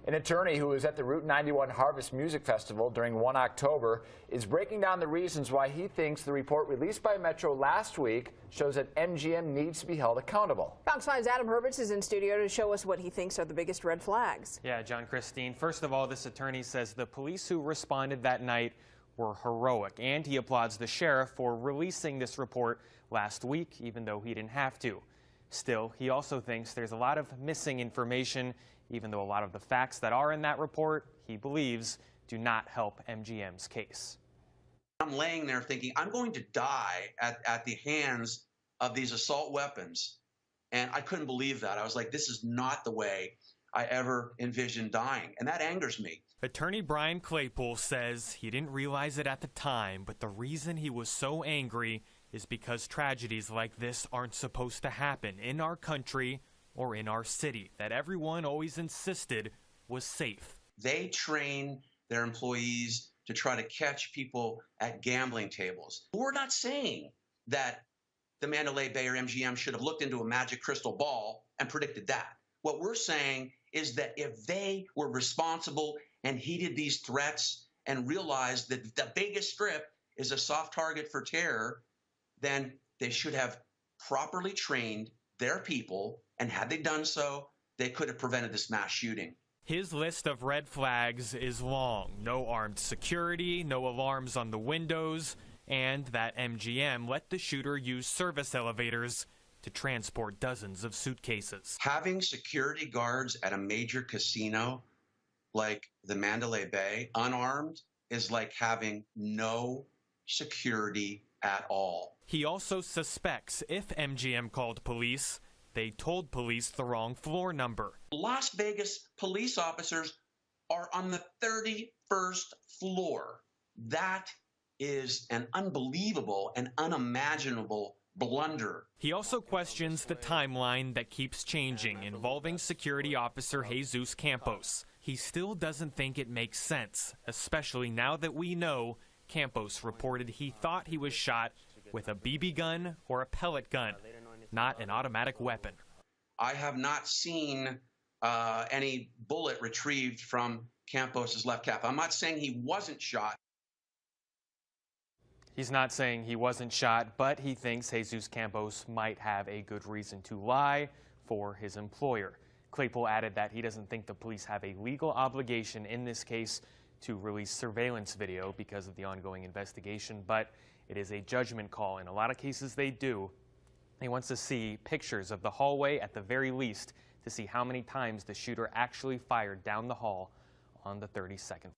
An attorney who was at the Route 91 Harvest Music Festival during 1 October is breaking down the reasons why he thinks the report released by Metro last week shows that MGM needs to be held accountable. Fox 5's Adam Hurwitz is in studio to show us what he thinks are the biggest red flags. Yeah, John, Christine. First of all, this attorney says the police who responded that night were heroic, and he applauds the sheriff for releasing this report last week, even though he didn't have to. Still, he also thinks there's a lot of missing information, even though a lot of the facts that are in that report, he believes, do not help MGM's case. I'm laying there thinking, I'm going to die at the hands of these assault weapons. And I couldn't believe that. I was like, this is not the way I ever envisioned dying. And that angers me. Attorney Brian Claypool says he didn't realize it at the time, but the reason he was so angry is because tragedies like this aren't supposed to happen in our country or in our city, that everyone always insisted was safe. They train their employees to try to catch people at gambling tables. We're not saying that the Mandalay Bay or MGM should have looked into a magic crystal ball and predicted that. What we're saying is that if they were responsible and heeded these threats and realized that the Vegas Strip is a soft target for terror, then they should have properly trained their people, and had they done so, they could have prevented this mass shooting. His list of red flags is long. No armed security, no alarms on the windows, and that MGM let the shooter use service elevators to transport dozens of suitcases. Having security guards at a major casino like the Mandalay Bay unarmed is like having no security at all. He also suspects if MGM called police, they told police the wrong floor number. Las Vegas police officers are on the 31st floor. That is an unbelievable and unimaginable blunder. He also questions the timeline that keeps changing involving security officer Jesus Campos. He still doesn't think it makes sense, especially now that we know Campos reported he thought he was shot with a BB gun or a pellet gun, not an automatic weapon. I have not seen any bullet retrieved from Campos's left calf. I'm not saying he wasn't shot. He's not saying he wasn't shot, but he thinks Jesus Campos might have a good reason to lie for his employer. Claypool added that he doesn't think the police have a legal obligation in this case to release surveillance video because of the ongoing investigation, but it is a judgment call. In a lot of cases they do. He wants to see pictures of the hallway at the very least to see how many times the shooter actually fired down the hall on the 32nd.